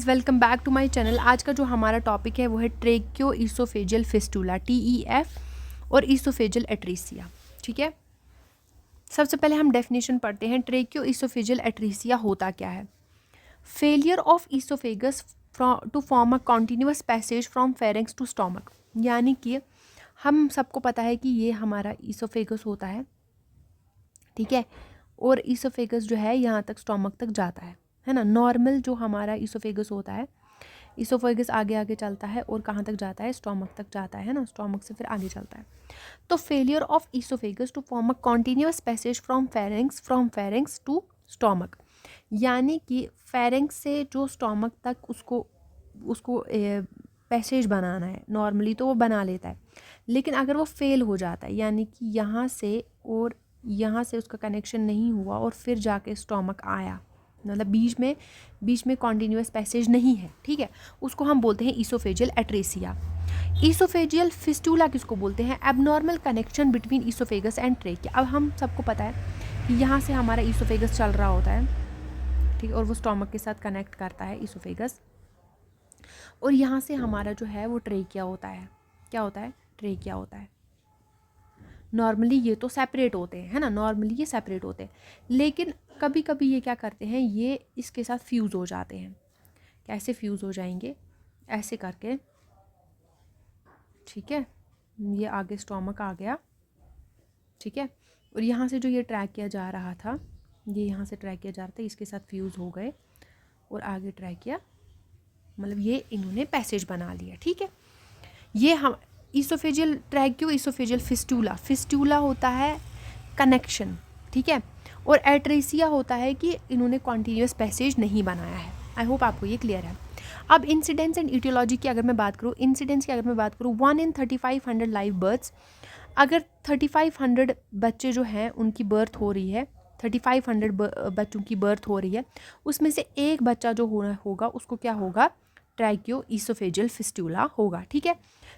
Welcome back to my channel. आज का जो हमारा टॉपिक है वो है ट्रेक्यो ईसोफेजियल फिस्टूला TEF और ईसोफेजियल एट्रीसिया। ठीक है, सबसे पहले हम डेफिनेशन पढ़ते हैं। ट्रेक्यो ईसोफेजियल एट्रीसिया होता क्या है? Failure of oesophagus to form a continuous passage from pharynx to stomach. यानी कि हम सबको पता है कि ये हमारा ईसोफेगस होता है, ठीक है, और ईसोफेगस जो है यहाँ तक स्टोमक तक जाता है ना। नॉर्मल जो हमारा ईसोफेगस होता है, ईसोफेगस आगे आगे चलता है और कहाँ तक जाता है? स्टोमक तक जाता है ना, स्टोमक से फिर आगे चलता है। तो failure of oesophagus to form a continuous passage from pharynx to stomach, यानी कि फेरेंक्स से जो स्टोमक तक उसको उसको पैसेज बनाना है, नॉर्मली तो वो बना लेता है, लेकिन अगर वो फेल हो जाता है, यानी कि यहाँ से और यहाँ से उसका कनेक्शन नहीं हुआ और फिर जाके स्टोमक आया, मतलब बीच में कॉन्टिन्यूस पैसेज नहीं है, ठीक है, उसको हम बोलते हैं ईसोफेजियल एट्रेसिया। ईसोफेजियल फिस्टूला किसको बोलते हैं? Abnormal connection between oesophagus and trachea. अब हम सबको पता है कि यहाँ से हमारा ईसोफेगस चल रहा होता है, ठीक है, और वो स्टोमक के साथ कनेक्ट करता है ईसोफेगस, और यहाँ से हमारा जो है वो ट्रेकिया होता है। क्या होता है? ट्रेकिया होता है। नॉर्मली ये तो सेपरेट होते हैं, है ना, नॉर्मली ये सेपरेट होते हैं, लेकिन कभी कभी ये क्या करते हैं, ये इसके साथ फ्यूज़ हो जाते हैं। कैसे फ्यूज़ हो जाएंगे? ऐसे करके, ठीक है, ये आगे स्टोमक आ गया, ठीक है, और यहाँ से जो ये ट्रैक किया जा रहा था, ये यहाँ से ट्रैक किया जा रहा था, इसके साथ फ्यूज़ हो गए और आगे ट्रैक किया, मतलब ये इन्होंने पैसेज बना लिया, ठीक है। ये हम ईसोफेजियल ट्रैक्यो ईसोफेजियल फिस्टूला होता है कनेक्शन, ठीक है, और एट्रेसिया होता है कि इन्होंने कॉन्टिन्यूस पैसेज नहीं बनाया है। आई होप आपको ये क्लियर है। अब इंसिडेंस एंड ईटियोलॉजी की अगर मैं बात करूँ, 1 in 3500 लाइव बर्थ्स, अगर 3500 बच्चे जो हैं उनकी बर्थ हो रही है, 3500 बच्चों की बर्थ हो रही है, उसमें से एक बच्चा जो होगा उसको क्या होगा? ट्रैक्यो ईसोफेजियल फिस्टूला होगा, ठीक है।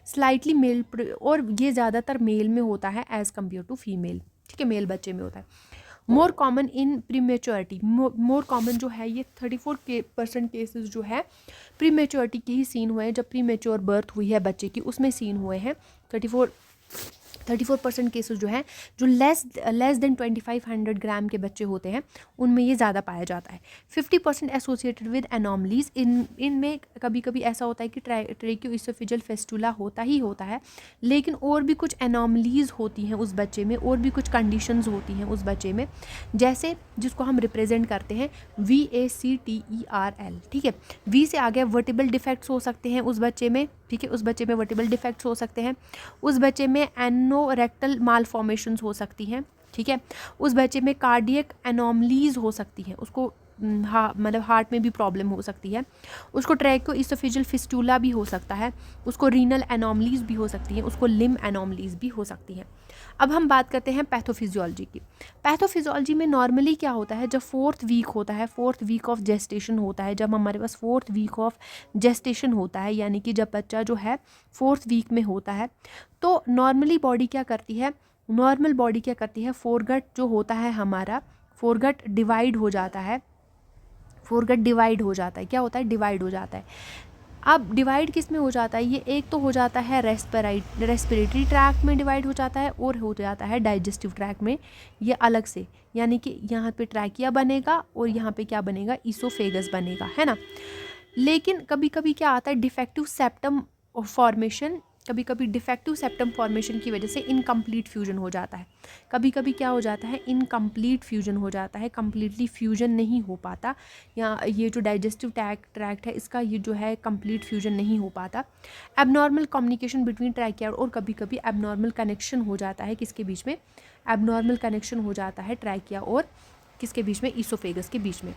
स्लाइटली मेल, और ये ज़्यादातर मेल में होता है एज़ कम्पेयर टू फीमेल, ठीक है, मेल बच्चे में होता है। More common in prematurity, more common जो है ये 34% केसेस जो है प्रीमेच्योरिटी के ही सीन हुए हैं, जब प्रीमेच्योर बर्थ हुई है बच्चे की उसमें सीन हुए हैं। 34% केसेस जो हैं, जो लेस देन 2500 ग्राम के बच्चे होते हैं उनमें ये ज़्यादा पाया जाता है। 50% एसोसिएटेड विद एनॉमलीज, इनमें कभी कभी ऐसा होता है कि ट्रेक्यो ईसोफेजियल फेस्टुला होता ही होता है, लेकिन और भी कुछ एनॉमलीज होती हैं उस बच्चे में, और भी कुछ कंडीशंस होती हैं उस बच्चे में, जैसे जिसको हम रिप्रेजेंट करते हैं VACTERL, ठीक है। वी से आगे वर्टिबल डिफेक्ट्स हो सकते हैं उस बच्चे में, ठीक है, उस बच्चे में वर्टिबल डिफेक्ट्स हो सकते हैं, उस बच्चे में एनोरेक्टल मालफॉर्मेशंस हो सकती हैं, ठीक है, उस बच्चे में कार्डियक एनोमलीज हो सकती हैं, उसको मतलब हार्ट में भी प्रॉब्लम हो सकती है, उसको ट्रैक्यो ईसोफेजियल फिस्टूला भी हो सकता है, उसको रीनल एनोमलीज भी हो सकती हैं, उसको लिम एनोमलीज भी हो सकती हैं। अब हम बात करते हैं पैथोफिजियोलॉजी की। पैथोफिजियोलॉजी में नॉर्मली क्या होता है, जब 4th वीक होता है, 4th वीक ऑफ जेस्टेशन होता है, जब हमारे पास 4th वीक ऑफ जेस्टेशन होता है, यानी कि जब बच्चा जो है 4th वीक में होता है, तो नॉर्मली बॉडी क्या करती है, फोरगट जो होता है हमारा, फोरगट डिवाइड हो जाता है, क्या होता है? डिवाइड हो जाता है। अब डिवाइड किस में हो जाता है? ये एक तो हो जाता है रेस्पिरेटरी ट्रैक्ट में डिवाइड हो जाता है, और हो जाता है डाइजेस्टिव ट्रैक्ट में, ये अलग से, यानी कि यहाँ पे ट्रैकिया बनेगा और यहाँ पे क्या बनेगा? ईसोफेगस बनेगा, है ना। लेकिन कभी कभी क्या आता है, डिफेक्टिव सेप्टम फॉर्मेशन, कभी कभी डिफेक्टिव सेप्टम फॉर्मेशन की वजह से इनकम्प्लीट फ्यूजन हो जाता है। कभी कभी क्या हो जाता है? इनकम्प्लीट फ्यूजन हो जाता है, कम्प्लीटली फ्यूजन नहीं हो पाता, या ये जो डाइजेस्टिव ट्रैक्ट है इसका ये जो है कंप्लीट फ्यूजन नहीं हो पाता। एबनॉर्मल कम्युनिकेशन बिटवीन ट्रैकिया, और कभी कभी एबनॉर्मल कनेक्शन हो जाता है, किसके बीच में? एबनॉर्मल कनेक्शन हो जाता है ट्रैकिया और किसके बीच में? ईसोफेगस के बीच में।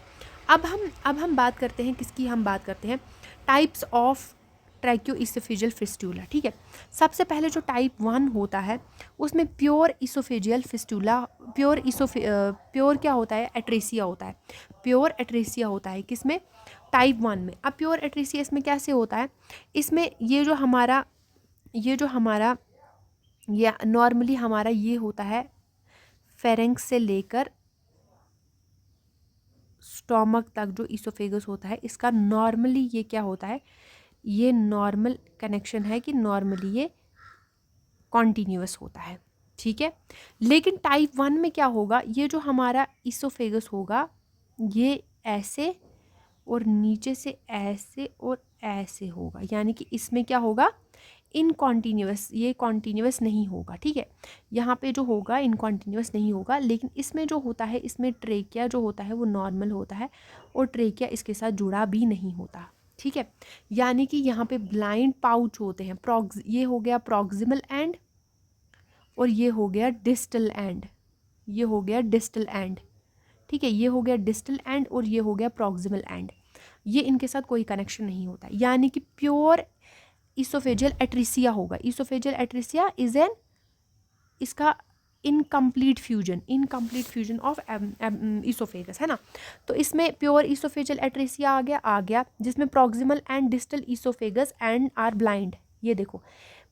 अब हम बात करते हैं किसकी? हम बात करते हैं टाइप्स ऑफ ट्रैक्यो ईसोफेजियल फिस्टूला, ठीक है। सबसे पहले जो टाइप 1 होता है उसमें प्योर ईसोफेजियल फिस्टूला, प्योर क्या होता है? एट्रेसिया होता है, प्योर एट्रेसिया होता है, किसमें? टाइप 1 में। अब प्योर एट्रेसिया इसमें कैसे होता है? इसमें ये जो हमारा ये नॉर्मली हमारा ये होता है फेरेंक्स से लेकर स्टोमक तक जो ईसोफेगस होता है इसका नॉर्मली ये क्या होता है, ये नॉर्मल कनेक्शन है कि नॉर्मली ये कॉन्टीन्यूअस होता है, ठीक है। लेकिन टाइप 1 में क्या होगा, ये जो हमारा ईसोफेगस होगा ये ऐसे और नीचे से ऐसे और ऐसे होगा, यानी कि इसमें क्या होगा, इनकॉन्टीन्यूअस, ये कॉन्टीन्यूअस नहीं होगा, ठीक है। यहाँ पे जो होगा इनकॉन्टीन्यूअस नहीं होगा, लेकिन इसमें जो होता है, इसमें ट्रेकिया जो होता है वो नॉर्मल होता है और ट्रेकिया इसके साथ जुड़ा भी नहीं होता, ठीक है। यानी कि यहाँ पे ब्लाइंड पाउच होते हैं, ये हो गया प्रॉक्सिमल एंड और ये हो गया डिस्टल एंड, ये हो गया डिस्टल एंड, ठीक है। ये हो गया डिस्टल एंड और ये हो गया प्रॉक्सिमल एंड, ये इनके साथ कोई कनेक्शन नहीं होता, यानी कि प्योर ईसोफेजियल एट्रीसिया होगा। ईसोफेजियल एट्रीसिया इज एन, इसका इनकम्प्लीट फ्यूजन ऑफ ईसोफेगस, है ना। तो इसमें प्योर ईसोफेजियल एट्रीसिया आ गया जिसमें proximal and distal oesophagus end are blind. ये देखो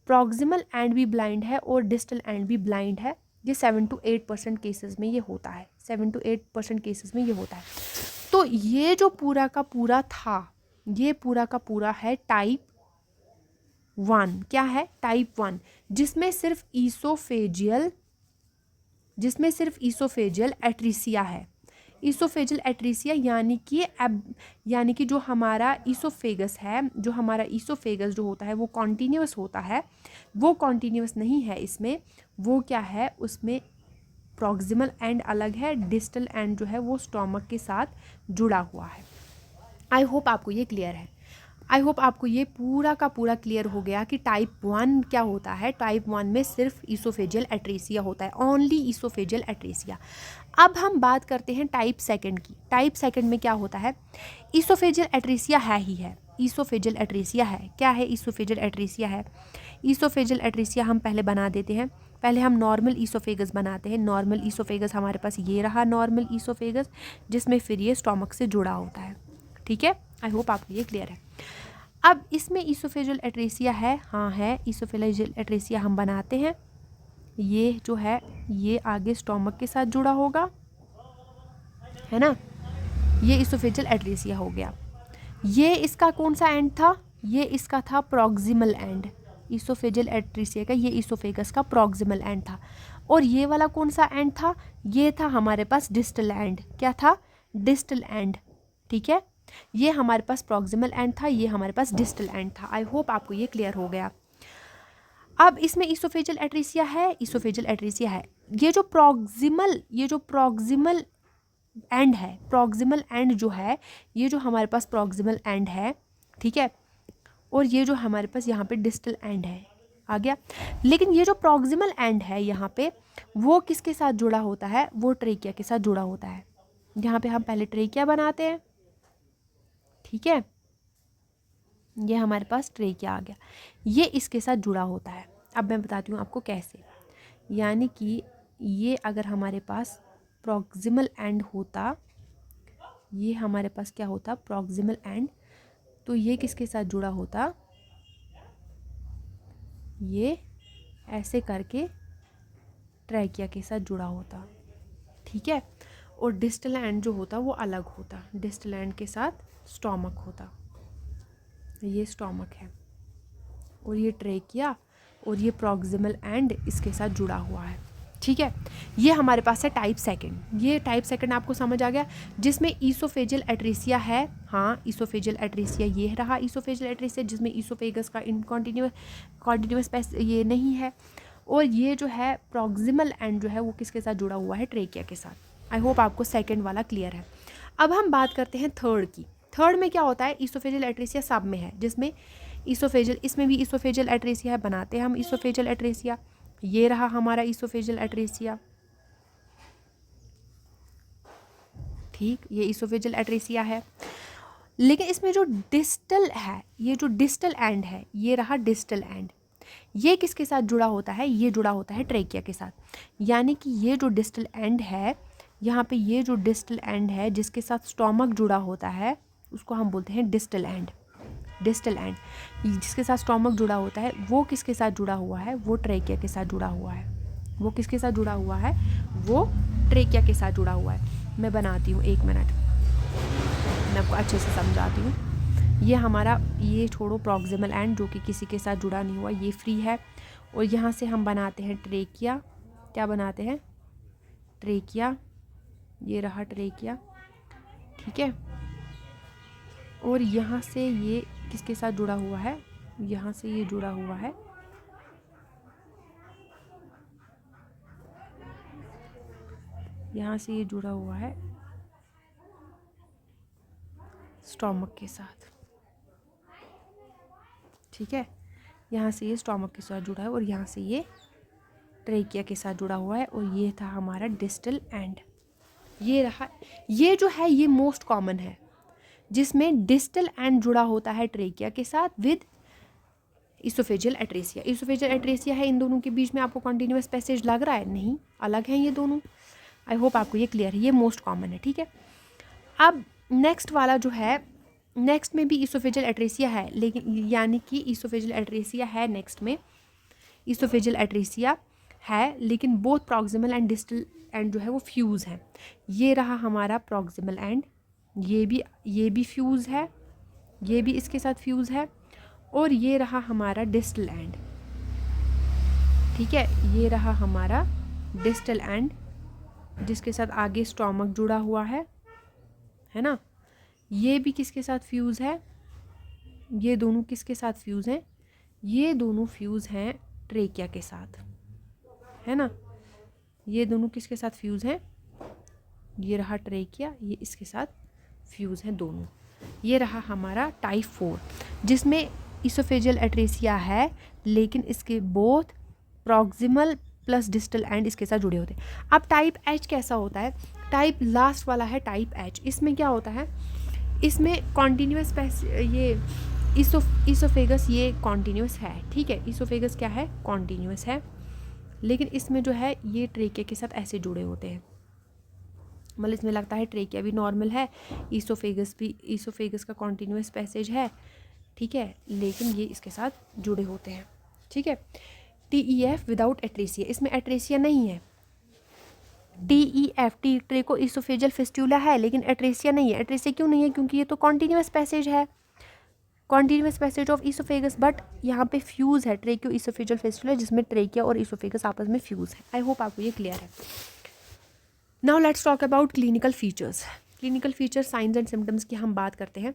प्रॉक्सिमल एंड भी ब्लाइंड है और डिस्टल एंड भी ब्लाइंड है। ये 7 to 8% केसेस में ये होता है, 7 to 8% केसेस में ये होता है। तो ये जो पूरा का पूरा था, ये पूरा का पूरा है टाइप 1। क्या है, टाइप 1, जिसमें सिर्फ ईसोफेजियल एट्रीसिया है। ईसोफेजियल एट्रीसिया यानी कि जो हमारा ईसोफेगस है, जो हमारा ईसोफेगस जो होता है वो कॉन्टीन्यूअस होता है, वो कॉन्टीन्यूअस नहीं है इसमें। वो क्या है, उसमें प्रॉक्सिमल एंड अलग है, डिस्टल एंड जो है वो स्टोमक के साथ जुड़ा हुआ है। आई होप आपको ये क्लियर है। आई होप आपको ये पूरा का पूरा क्लियर हो गया कि टाइप 1 क्या होता है। टाइप 1 में सिर्फ ईसोफेजियल एट्रीसिया होता है, ओनली ईसोफेजियल एट्रीसिया। अब हम बात करते हैं टाइप 2 की। टाइप 2 में क्या होता है, ईसोफेजियल एट्रीसिया है ही है, ईसोफेजियल एट्रीसिया है। क्या है, ईसोफेजियल एट्रीसिया है। ईसोफेजियल एट्रीसिया हम पहले बना देते हैं। पहले हम नॉर्मल ईसोफेगस बनाते हैं। नॉर्मल ईसोफेगस हमारे पास ये रहा, नॉर्मल ईसोफेगस, जिसमें फिर ये स्टोमक से जुड़ा होता है, ठीक है। आई होप आपको ये क्लियर है। अब इसमें ईसोफेजियल एट्रीसिया है, हाँ है, ईसोफेजियल एट्रीसिया हम बनाते हैं। ये जो है ये आगे स्टोमक के साथ जुड़ा होगा, है ना। ये ईसोफेजियल एट्रीसिया हो गया। ये इसका कौन सा एंड था, ये इसका था प्रॉक्सिमल एंड। ईसोफेजियल एट्रीसिया का ये ईसोफेगस का प्रॉक्सिमल एंड था। और ये वाला कौन सा एंड था, ये था हमारे पास डिस्टल एंड। क्या था, डिस्टल एंड, ठीक है। ये हमारे पास प्रॉक्सिमल एंड था, ये हमारे पास डिस्टल एंड था। आई होप आपको ये क्लियर हो गया। अब इसमें ईसोफेजियल एट्रीसिया है, ईसोफेजियल एट्रीसिया है। ये जो प्रॉक्सिमल एंड है, प्रॉक्सिमल एंड जो है, ये जो हमारे पास प्रॉक्सिमल एंड है, ठीक है, और ये जो हमारे पास यहाँ पे डिस्टल एंड है, आ गया। लेकिन ये जो प्रॉक्सिमल एंड है यहाँ पे, वो किसके साथ जुड़ा होता है, वो ट्रेकिया के साथ जुड़ा होता है। यहाँ पे हम पहले ट्रेकिया बनाते हैं, ठीक है, ये हमारे पास ट्रेकिया आ गया, ये इसके साथ जुड़ा होता है। अब मैं बताती हूँ आपको कैसे। यानी कि ये अगर हमारे पास प्रॉक्सिमल एंड होता, ये हमारे पास क्या होता, प्रॉक्सिमल एंड, तो ये किसके साथ जुड़ा होता, ये ऐसे करके ट्रैकिया के साथ जुड़ा होता, ठीक है। और डिस्टल एंड जो होता वो अलग होता, डिस्टल एंड के साथ स्टोमक होता। ये स्टोमक है और ये ट्रैकिया और ये प्रॉक्सिमल एंड इसके साथ जुड़ा हुआ है, ठीक है। ये हमारे पास है टाइप 2। ये टाइप 2 आपको समझ आ गया, जिसमें ईसोफेजियल एट्रीसिया है। हाँ, ईसोफेजियल एट्रीसिया ये रहा, ईसोफेजियल एट्रीसिया जिसमें ईसोफेगस का कॉन्टिन्यूअस ये नहीं है। और ये जो है प्रॉक्सिमल एंड जो है वो किसके साथ जुड़ा हुआ है, ट्रेकिया के साथ। आई होप आपको सेकेंड वाला क्लियर है। अब हम बात करते हैं थर्ड की। थर्ड में क्या होता है, ईसोफेजियल एट्रीसिया सब में है, जिसमें ईसोफेजियल, इसमें भी ईसोफेजियल एट्रीसिया है, बनाते हैं हम ईसोफेजियल एट्रीसिया। ये रहा हमारा ईसोफेजियल एट्रीसिया, ठीक, ये ईसोफेजियल एट्रीसिया है। लेकिन इसमें जो डिस्टल है, ये जो डिस्टल एंड है, ये रहा डिस्टल एंड। ये किसके साथ जुड़ा होता है, ये जुड़ा होता है ट्रेकिया के साथ। यानी कि ये जो डिस्टल एंड है यहाँ पे, ये जो डिस्टल एंड है जिसके साथ स्टोमक जुड़ा होता है, उसको हम बोलते हैं डिस्टल एंड। डिस्टल एंड जिसके साथ स्टोमक जुड़ा होता है, वो किसके साथ जुड़ा हुआ है, वो ट्रेकिया के साथ जुड़ा हुआ है। वो किसके साथ जुड़ा हुआ है, वो ट्रेकिया के साथ जुड़ा हुआ है। मैं बनाती हूँ, 1 मिनट। मैं आपको अच्छे से समझाती हूँ। ये हमारा, ये छोड़ो प्रॉक्सिमल एंड जो कि किसी के साथ जुड़ा नहीं हुआ, ये फ्री है। और यहाँ से हम बनाते हैं ट्रेकिया। क्या बनाते हैं? ट्रेकिया। ये रहा ट्रेकिया, ठीक है। और यहाँ से ये किसके साथ जुड़ा हुआ है? यहाँ से ये जुड़ा हुआ है यहाँ से ये जुड़ा हुआ है स्टोमक के साथ, ठीक है। यहाँ से ये स्टोमक के साथ जुड़ा है और यहाँ से ये ट्रेकिया के साथ जुड़ा हुआ है। और ये था हमारा डिस्टल एंड। ये रहा, ये जो है ये मोस्ट कॉमन है, जिसमें डिस्टल एंड जुड़ा होता है ट्रेकिया के साथ with oesophageal atresia. Oesophageal atresia है, इन दोनों के बीच में आपको कॉन्टिन्यूस पैसेज लग रहा है? नहीं, अलग है ये दोनों। आई होप आपको ये क्लियर है, ये मोस्ट कॉमन है, ठीक है। अब नेक्स्ट वाला जो है, नेक्स्ट में भी इसोफेजियल एट्रेसिया है, लेकिन यानी कि इसोफेजियल एट्रेसिया है नेक्स्ट में, इसोफेजियल एट्रेसिया है, लेकिन both proximal and distal end जो है वो फ्यूज़ है। ये रहा हमारा प्रॉक्सिमल एंड, ये भी फ्यूज़ है, ये भी इसके साथ फ्यूज़ है। और ये रहा हमारा डिस्टल एंड, ठीक है। ये रहा हमारा डिस्टल एंड, जिसके साथ आगे स्टोमक जुड़ा हुआ है ना। ये भी किसके साथ फ्यूज़ है? ये दोनों किसके साथ फ्यूज़ हैं? ये दोनों फ्यूज़ हैं ट्रेकिया के साथ, है ना। ये दोनों किसके साथ फ्यूज़ हैं? ये रहा ट्रेकिया, ये इसके साथ फ्यूज़ हैं दोनों। ये रहा हमारा टाइप 4, जिसमें इसोफेजियल एट्रेसिया है, लेकिन इसके both proximal plus distal end इसके साथ जुड़े होते हैं। अब टाइप एच कैसा होता है? टाइप लास्ट वाला है टाइप एच। इसमें क्या होता है? इसमें कॉन्टीन्यूस ये इसोफेगस ये कॉन्टीन्यूस है, ठीक है। इसोफेगस क्या है? कॉन्टीन्यूस है, लेकिन इसमें जो है ये ट्रेकिया के साथ ऐसे जुड़े होते हैं। मतलब इसमें लगता है ट्रेकिया भी नॉर्मल है, इसोफेगस का कॉन्टीन्यूस पैसेज है, ठीक है, लेकिन ये इसके साथ जुड़े होते हैं, ठीक है। TEF विदाउट एट्रेसिया, इसमें एट्रेसिया नहीं है। TEF ट्रेको इसोफेजियल फिस्टुला है, लेकिन एट्रेसिया नहीं है। एट्रेसिया क्यों नहीं है? क्योंकि ये तो कॉन्टीन्यूस पैसेज है, continuous passage of oesophagus, but यहाँ पे फ्यूज़ है ट्रेको इसोफेजियल फिस्टुला, जिसमें ट्रेकिया और इसोफेगस आपस में फ्यूज़ है। आई होप आपको ये क्लियर है। Now let's talk about clinical features. Clinical features, science and symptoms की हम बात करते हैं।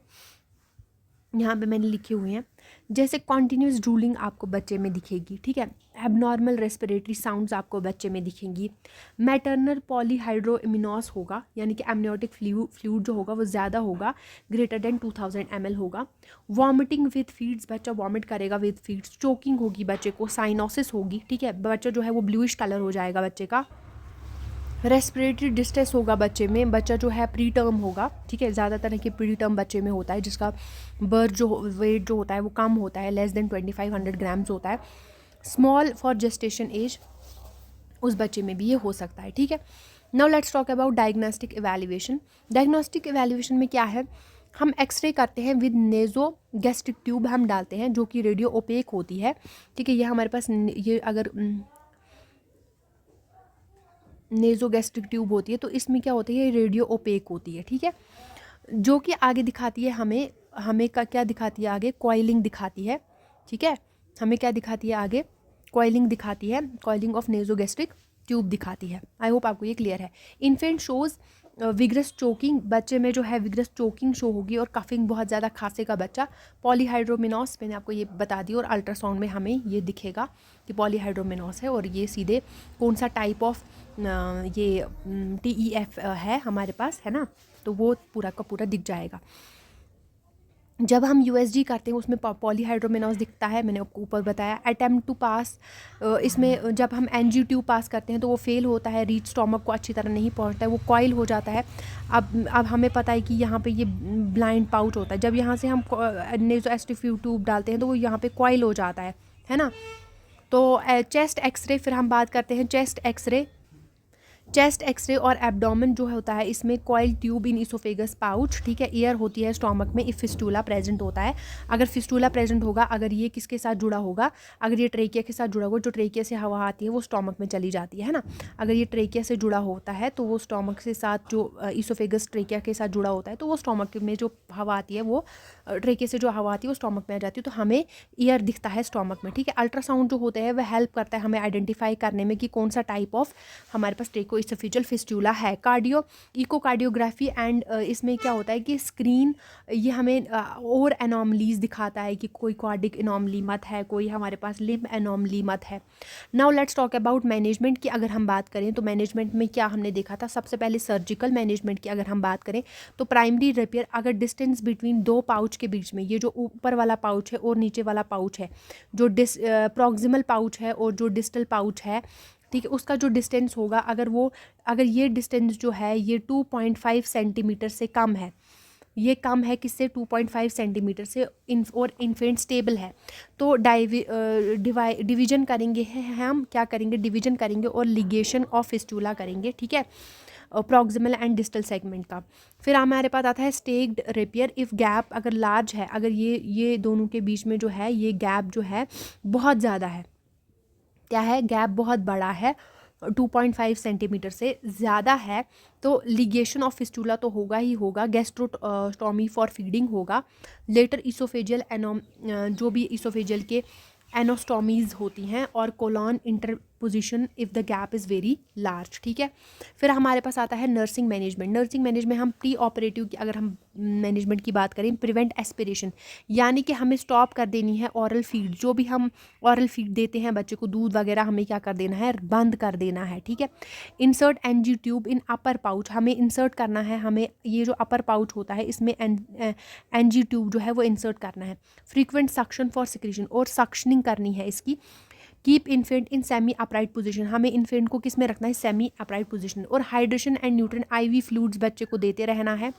यहाँ पे मैंने लिखे हुए हैं, जैसे कॉन्टीन्यूस ड्रूलिंग आपको बच्चे में दिखेगी, ठीक है। एबनॉर्मल रेस्पिरेटरी साउंड्स आपको बच्चे में दिखेंगी। मैटरनल पॉलीहाइड्रोमिनोस होगा, यानी कि एमनियोटिक फ्लूइड जो होगा वो ज़्यादा होगा, ग्रेटर देन 2000 ml होगा। वॉमिटिंग विद फीड्स, बच्चा वॉमिट करेगा विद फीड्स। चोकिंग होगी बच्चे को, साइनोसिस होगी, ठीक है, बच्चा जो है वो ब्लूइश कलर हो जाएगा बच्चे का। रेस्पिरेटरी डिस्ट्रेस होगा बच्चे में, बच्चा जो है प्री टर्म होगा, ठीक है। ज़्यादातर है कि प्री टर्म बच्चे में होता है, जिसका बर्थ जो वेट जो होता है वो कम होता है, लेस देन 2500 ग्राम्स होता है। स्मॉल फॉर जेस्टेशन एज, उस बच्चे में भी ये हो सकता है, ठीक है। Now let's talk about diagnostic evaluation. Diagnostic evaluation में क्या है? हम एक्सरे करते हैं विद नेज़ो गैस्ट्रिक ट्यूब हम डालते हैं, जो कि रेडियो ओपेक होती है, ठीक है। ये हमारे पास ये अगर नेज़ो गैस्ट्रिक ट्यूब होती है तो इसमें क्या होता है? ये रेडियो ओपेक होती है, ठीक है, जो कि आगे दिखाती है हमें क्या दिखाती है? आगे कॉइलिंग दिखाती है, ठीक है। हमें क्या दिखाती है आगे? कॉइलिंग दिखाती है, coiling of naso gastric tube दिखाती है। आई होप आपको ये क्लियर है। इन्फेंट शोज़ विग्रस चोकिंग, बच्चे में जो है विग्रस चोकिंग शो होगी और कफिंग, बहुत ज़्यादा खांसेगा बच्चा। पॉलीहाइड्रोमिनोस मैंने आपको ये बता दी, और अल्ट्रासाउंड में हमें ये दिखेगा कि पॉलीहाइड्रोमिनोस है, और ये सीधे कौन सा टाइप ऑफ ये TEF है हमारे पास, है ना, तो वो पूरा का पूरा दिख जाएगा। जब हम USG करते हैं उसमें पॉलीहाइड्रोमिनोस दिखता है, मैंने आपको ऊपर बताया। अटेम्प्ट टू पास, इसमें जब हम NG ट्यूब पास करते हैं तो वो फेल होता है, रीच स्टोमक को अच्छी तरह नहीं पहुंचता है, वो कॉइल हो जाता है। अब हमें पता है कि यहाँ पे ये ब्लाइंड पाउच होता है, जब यहाँ से हम नेज़ोगैस्ट्रिक ट्यूब डालते हैं तो वो यहाँ पे कॉइल हो जाता है ना। तो चेस्ट एक्सरे, फिर हम बात करते हैं चेस्ट एक्सरे। चेस्ट एक्सरे और एब्डोमेन जो होता है इसमें कॉइल ट्यूब इन इसोफेगस पाउच, ठीक है, एयर होती है स्टोमक में इफ फिस्टूला प्रेजेंट होता है। अगर फिस्टूला प्रेजेंट होगा, अगर ये किसके साथ जुड़ा होगा, अगर ये ट्रेकिया के साथ जुड़ा होगा, जो ट्रेकिया से हवा आती है वो स्टोमक में चली जाती है ना, अगर ये ट्रेकिया से जुड़ा होता है तो वो स्टोमक के साथ जो इसोफेगस ट्रेकिया के साथ जुड़ा होता है तो वो स्टोमक में जो हवा आती है वो ट्रेकिया से जो हवा आती है वो स्टोमक में आ जाती है, तो हमें ईयर दिखता है स्टोमक में, ठीक है। अल्ट्रासाउंड जो होते हैं वह हेल्प करता है हमें आइडेंटिफाई करने में कि कौन सा टाइप ऑफ हमारे पास ट्रेकोइसोफेजियल फिस्टूला है। इकोकार्डियोग्राफी एंड इसमें क्या होता है कि स्क्रीन ये हमें और एनॉमलीज दिखाता है कि कोई कार्डिक एनॉमली मत है, कोई हमारे पास लिम्ब एनॉमली मत है। Now let's talk about management की अगर हम बात करें तो मैनेजमेंट में क्या हमने देखा था, सबसे पहले सर्जिकल मैनेजमेंट की अगर हम बात करें तो प्राइमरी रिपेयर, अगर डिस्टेंस बिटवीन दो पाउच के बीच में, ये जो ऊपर वाला पाउच है और नीचे वाला पाउच है, जो प्रॉक्सिमल पाउच है और जो डिस्टल पाउच है, ठीक है, उसका जो डिस्टेंस होगा अगर ये डिस्टेंस जो है ये 2.5 सेंटीमीटर से कम है, ये कम है किससे, 2.5 सेंटीमीटर से, और इन्फेंट स्टेबल है, तो डिवीजन करेंगे हम क्या करेंगे, डिवीजन करेंगे और लिगेशन ऑफ फिस्टूला करेंगे, ठीक है, प्रॉक्सिमल एंड डिस्टल सेगमेंट का। फिर हमारे पास आता है स्टेक्ड रेपियर, इफ़ गैप अगर लार्ज है, अगर ये दोनों के बीच में जो है ये गैप जो है बहुत ज़्यादा है, क्या है, गैप बहुत बड़ा है, 2.5 सेंटीमीटर से ज़्यादा है, तो लिगेशन ऑफ फिस्टूला तो होगा ही होगा, गैस्ट्रोस्टोमी फॉर फीडिंग होगा, लेटर इसोफेजियल जो भी इसोफेजियल के एनोस्टोमीज होती हैं, और colon interposition if the gap is very large, ठीक है। फिर हमारे पास आता है नर्सिंग मैनेजमेंट। नर्सिंग मैनेजमेंट हम प्री ऑपरेटिव की अगर हम मैनेजमेंट की बात करें, प्रिवेंट एस्पिरेशन, यानी कि हमें स्टॉप कर देनी है ऑरल फीड, जो भी हम ऑरल फीड देते हैं बच्चे को, दूध वगैरह हमें क्या कर देना है, बंद कर देना है, ठीक है। Insert NG tube in upper pouch, हमें इंसर्ट करना है, हमें ये जो अपर पाउच होता है इसमें एनजी ट्यूब जो है वो इंसर्ट करना है। फ्रीक्वेंट सक्शन फॉर सिक्रीशन, और सक्शनिंग करनी है इसकी। Keep infant in semi upright position, हमें इन्फेंट को किस में रखना है, सेमी अपराइट पोजीशन। और hydration and nutrient ivy fluids बच्चे को देते रहना है।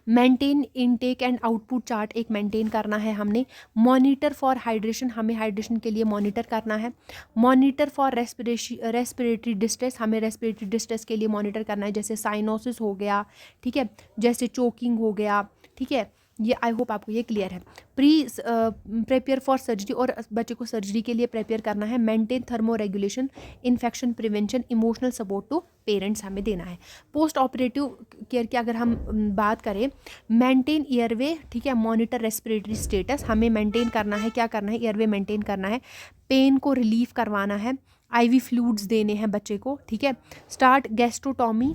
Maintain intake and output chart एक मेंटेन करना है हमने। मॉनिटर फॉर हाइड्रेशन, हमें हाइड्रेशन के लिए मॉनिटर करना है। मॉनिटर फॉर रेस्पिरेटरी डिस्ट्रेस, हमें रेस्पिरेटरी डिस्ट्रेस के लिए मॉनिटर करना है, जैसे साइनोसिस हो गया, ठीक है, जैसे चोकिंग हो गया, ठीक है। ये आई होप आपको ये क्लियर है। प्रिपेयर फॉर सर्जरी, और बच्चे को सर्जरी के लिए प्रिपेयर करना है। Maintain thermoregulation, infection prevention, emotional support to parents हमें देना है। पोस्ट ऑपरेटिव केयर की अगर हम बात करें, मेंटेन एयरवे, ठीक है, मॉनिटर रेस्पिरेटरी स्टेटस, हमें मेंटेन करना है, क्या करना है, एयरवे मेंटेन करना है। पेन को रिलीफ करवाना है, आईवी फ्लूइड्स देने हैं बच्चे को, ठीक है। स्टार्ट गैस्ट्रोटॉमी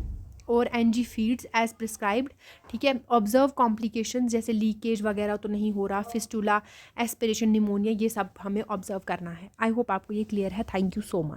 और एनजी फीड्स एज प्रिस्क्राइब्ड, ठीक है। ऑब्जर्व कॉम्प्लिकेशन, जैसे लीकेज वगैरह तो नहीं हो रहा, फिस्टूला, एस्पिरेशन, निमोनिया, ये सब हमें ऑब्जर्व करना है। आई होप आपको ये क्लियर है। Thank you so much.